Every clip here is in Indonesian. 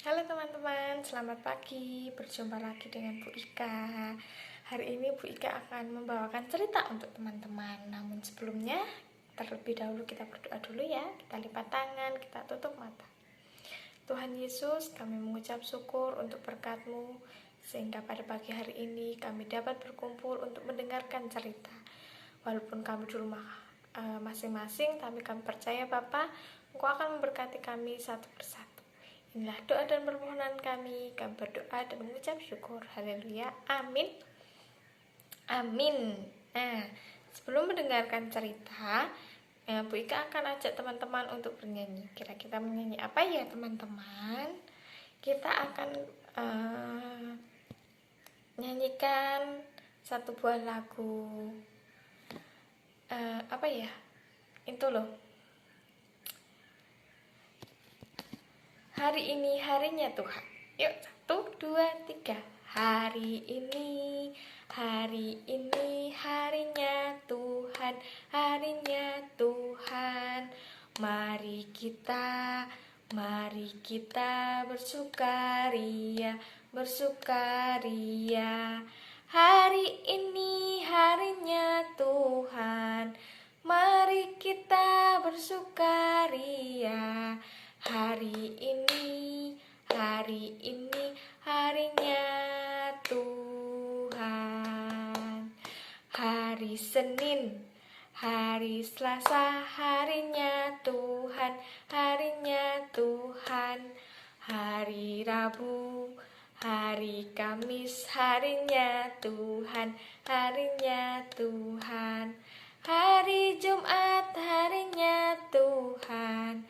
Halo teman-teman, selamat pagi. Berjumpa lagi dengan Bu Ika. Hari ini Bu Ika akan membawakan cerita untuk teman-teman. Namun sebelumnya, terlebih dahulu kita berdoa dulu ya. Kita lipat tangan, kita tutup mata. Tuhan Yesus, kami mengucap syukur untuk berkat-Mu, sehingga pada pagi hari ini kami dapat berkumpul untuk mendengarkan cerita. Walaupun kami di rumah masing-masing, tapi kami percaya Bapa, Engkau akan memberkati kami satu persatu. Inilah doa dan permohonan kami berdoa dan mengucap syukur. Haleluya, amin. Amin. Nah, sebelum mendengarkan cerita, Bu Ika akan ajak teman-teman untuk bernyanyi. Kira-kira menyanyi apa ya teman-teman? Kita akan nyanyikan satu buah lagu. Apa ya? Itu loh. Hari ini harinya Tuhan. Yuk, 1, 2, 3. Hari ini harinya Tuhan, harinya Tuhan. Mari kita bersukaria, bersukaria. Hari ini harinya Tuhan, mari kita bersukaria. Hari ini harinya Tuhan. Hari Senin, hari Selasa, harinya Tuhan, harinya Tuhan. Hari Rabu, hari Kamis, harinya Tuhan, harinya Tuhan. Hari Jumat, harinya Tuhan.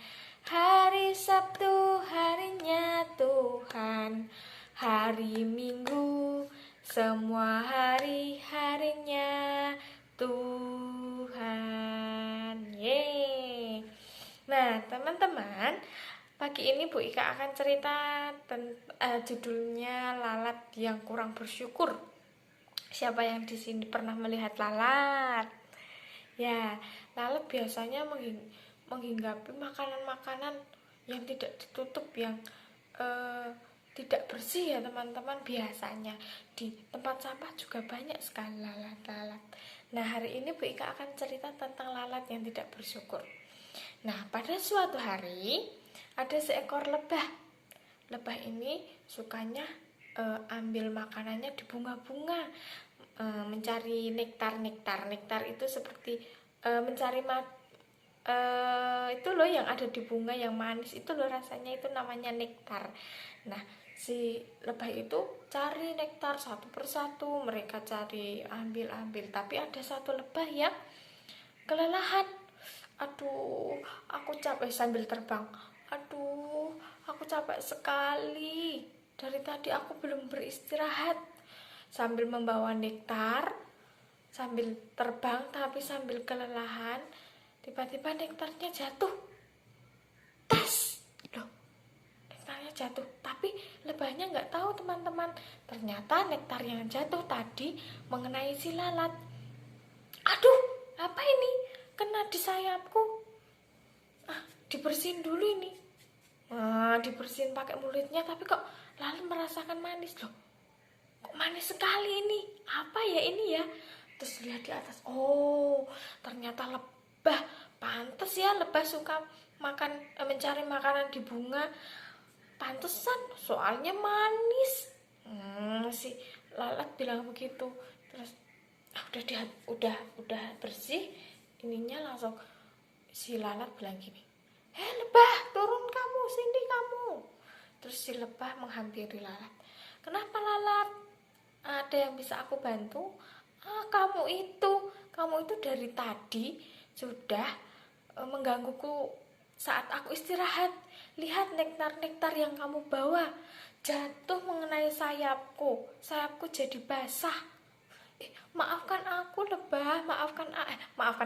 Hari Sabtu, harinya Tuhan. Hari Minggu, semua hari, harinya Tuhan. Yeay. Nah, teman-teman, pagi ini Bu Ika akan cerita judulnya Lalat yang Kurang Bersyukur. Siapa yang di sini pernah melihat lalat? Ya, lalat biasanya menghinggapi makanan-makanan yang tidak ditutup, yang tidak bersih ya teman-teman. Biasanya di tempat sampah juga banyak sekali lalat-lalat. Nah, hari ini Bu Ika akan cerita tentang lalat yang tidak bersyukur. Nah, pada suatu hari ada seekor lebah. Lebah ini sukanya ambil makanannya di bunga-bunga, mencari nektar. Nektar itu seperti mencari itu loh yang ada di bunga yang manis itu loh, rasanya itu namanya nektar. Nah, si lebah itu cari nektar satu persatu, mereka cari ambil, tapi ada satu lebah yang kelelahan. Aduh, aku capek, sambil terbang. Aduh, aku capek sekali. Dari tadi aku belum beristirahat. Sambil membawa nektar, sambil terbang tapi sambil kelelahan, tiba-tiba nektarnya jatuh. Tas! Loh, nektarnya jatuh. Tapi lebahnya nggak tahu teman-teman. Ternyata nektar yang jatuh tadi mengenai si lalat. Aduh, apa ini? Kena di sayapku. Dibersihin dulu ini. Dibersihin pakai mulutnya, tapi kok lalat merasakan manis loh. Kok manis sekali ini? Apa ya ini ya? Terus lihat di atas. Oh, ternyata lebah. Pantes ya lebah suka mencari makanan di bunga. Pantesan, soalnya manis. Si lalat bilang begitu. Terus udah bersih, ininya langsung si lalat bilang gini, lebah, turun kamu, sini kamu. Terus si lebah menghampiri lalat. Kenapa lalat? Ada yang bisa aku bantu? Kamu itu dari tadi sudah menggangguku saat aku istirahat. Lihat nektar yang kamu bawa jatuh mengenai sayapku. Sayapku jadi basah. Maafkan aku lebah, maafkan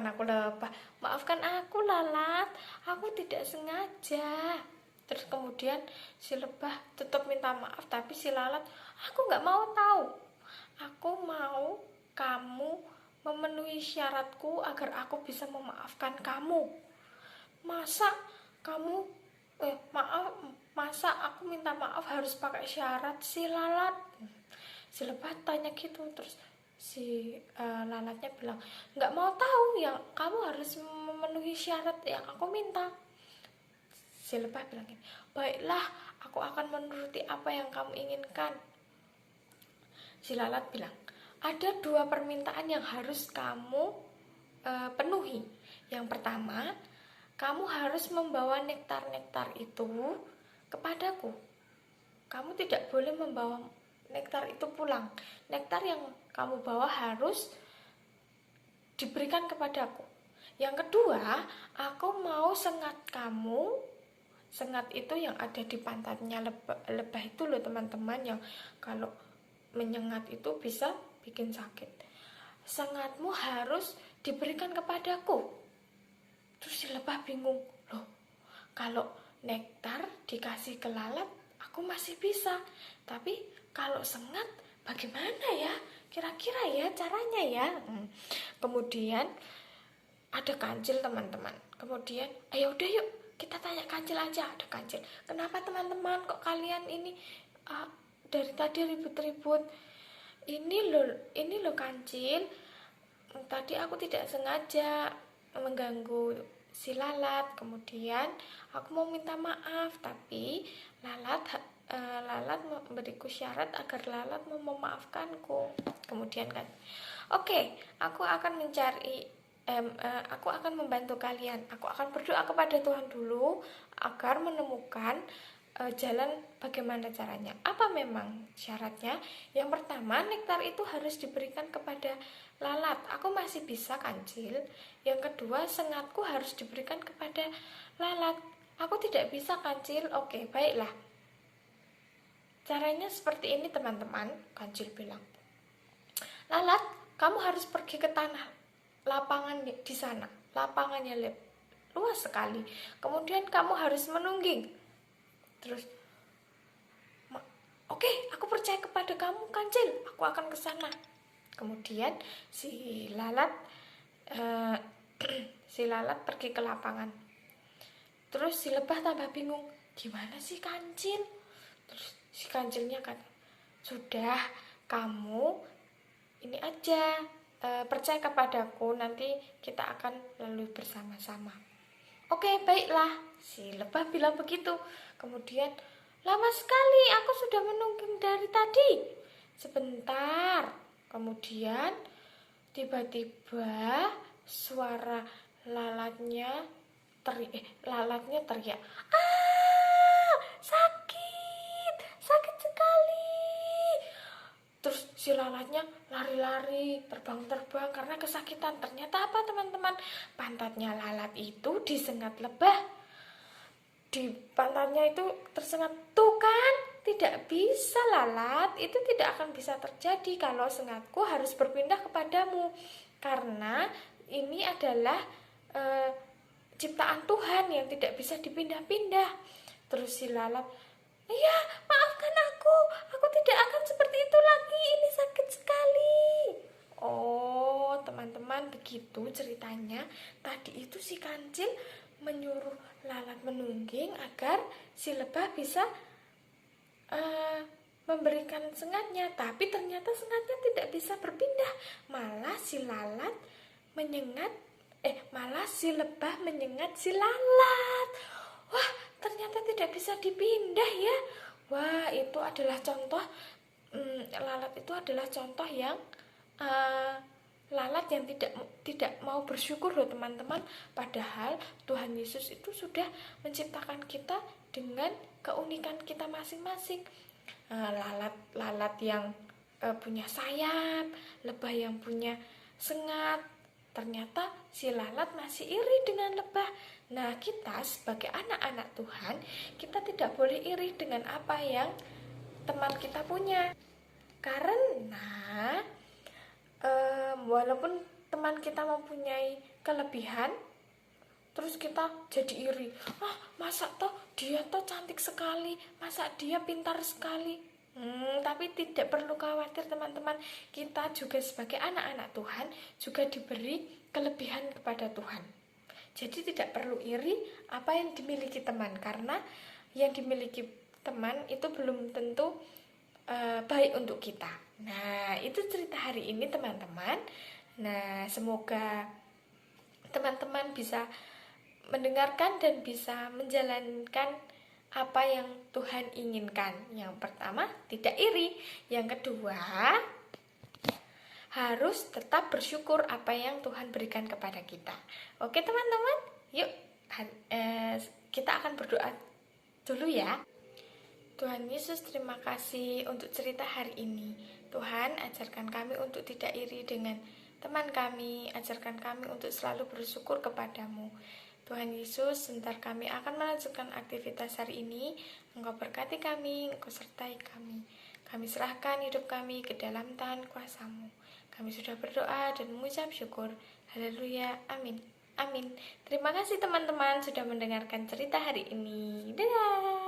aku lebah, maafkan aku lalat, aku tidak sengaja. Terus kemudian si lebah tetap minta maaf, tapi si lalat, aku nggak mau tahu. Aku mau kamu memenuhi syaratku agar aku bisa memaafkan kamu. Masa masa aku minta maaf harus pakai syarat si lalat? Si lebah tanya gitu. Terus si lalatnya bilang, nggak mau tahu, yang kamu harus memenuhi syarat yang aku minta. Si lebah bilang, baiklah, aku akan menuruti apa yang kamu inginkan. Si lalat bilang, ada 2 permintaan yang harus kamu penuhi. Yang pertama, kamu harus membawa nektar-nektar itu kepadaku. Kamu tidak boleh membawa nektar itu pulang. Nektar yang kamu bawa harus diberikan kepadaku. Yang kedua, aku mau sengat kamu. Sengat itu yang ada di pantatnya lebah itu loh teman-teman, yang kalau menyengat itu bisa bikin sakit. Sengatmu harus diberikan kepadaku. Terus si lebah bingung, loh kalau nektar dikasih ke lalat aku masih bisa, tapi kalau sengat bagaimana ya, kira-kira ya caranya ya. Kemudian ada kancil teman-teman. Kemudian ayo udah yuk kita tanya kancil aja. Ada kancil, kenapa teman-teman kok kalian ini dari tadi ribut-ribut? Ini loh kancil, tadi aku tidak sengaja mengganggu si lalat, kemudian aku mau minta maaf, tapi lalat memberiku syarat agar lalat mau memaafkanku. Kemudian kan, oke, aku akan mencari aku akan membantu kalian. Aku akan berdoa kepada Tuhan dulu agar menemukan jalan bagaimana caranya. Apa memang syaratnya? Yang pertama, nektar itu harus diberikan kepada lalat. Aku masih bisa kancil. Yang kedua, sengatku harus diberikan kepada lalat. Aku tidak bisa kancil. Oke, baiklah. Caranya seperti ini teman-teman. Kancil bilang, lalat, kamu harus pergi ke tanah lapangan di sana. Lapangannya luas sekali. Kemudian kamu harus menungging. Terus, oke, aku percaya kepada kamu kancil, aku akan ke sana. Kemudian si lalat pergi ke lapangan. Terus si lebah tambah bingung, gimana sih kancil? Terus si kancilnya kata, sudah, kamu ini aja, percaya kepadaku, nanti kita akan lalui bersama-sama. Oke, baiklah, si lebah bilang begitu. Kemudian, lama sekali aku sudah menungging dari tadi. Sebentar. Kemudian tiba-tiba suara lalatnya teriak, sakit sekali. Terus si lalatnya lari-lari, terbang-terbang karena kesakitan. Ternyata apa teman-teman? Pantatnya lalat itu disengat lebah. Di pantatnya itu tersengat. Tuh kan, tidak bisa lalat. Itu tidak akan bisa terjadi kalau sengatku harus berpindah kepadamu. Karena ini adalah ciptaan Tuhan yang tidak bisa dipindah-pindah. Terus si lalat, iya, maafkan aku tidak akan seperti itu lagi, ini sakit sekali. Oh, teman-teman, begitu ceritanya. Tadi itu si kancil menyuruh lalat menungging agar si lebah bisa memberikan sengatnya. Tapi ternyata sengatnya tidak bisa berpindah. Malah si lebah menyengat si lalat. Wah, ternyata tidak bisa dipindah ya. Wah, itu adalah contoh lalat itu adalah contoh yang lalat yang tidak mau bersyukur loh teman-teman. Padahal Tuhan Yesus itu sudah menciptakan kita dengan keunikan kita masing-masing. Lalat yang punya sayap, lebah yang punya sengat. Ternyata si lalat masih iri dengan lebah. Nah, kita sebagai anak-anak Tuhan, kita tidak boleh iri dengan apa yang teman kita punya. Karena walaupun teman kita mempunyai kelebihan, terus kita jadi iri. Masa toh dia toh cantik sekali, masa dia pintar sekali. Tapi tidak perlu khawatir teman-teman. Kita juga sebagai anak-anak Tuhan juga diberi kelebihan kepada Tuhan. Jadi tidak perlu iri apa yang dimiliki teman, karena yang dimiliki teman itu belum tentu baik untuk kita. Nah, itu cerita hari ini teman-teman. Nah, semoga teman-teman bisa mendengarkan dan bisa menjalankan apa yang Tuhan inginkan. Yang pertama, tidak iri. Yang kedua, harus tetap bersyukur apa yang Tuhan berikan kepada kita. Oke teman-teman, yuk kita akan berdoa dulu ya. Tuhan Yesus, terima kasih untuk cerita hari ini. Tuhan, ajarkan kami untuk tidak iri dengan teman kami. Ajarkan kami untuk selalu bersyukur kepadamu. Tuhan Yesus, sebentar kami akan melanjutkan aktivitas hari ini. Engkau berkati kami, Engkau sertai kami. Kami serahkan hidup kami ke dalam tangan kuasa-Mu. Kami sudah berdoa dan mengucap syukur. Haleluya, amin. Amin. Terima kasih teman-teman sudah mendengarkan cerita hari ini. Dadah.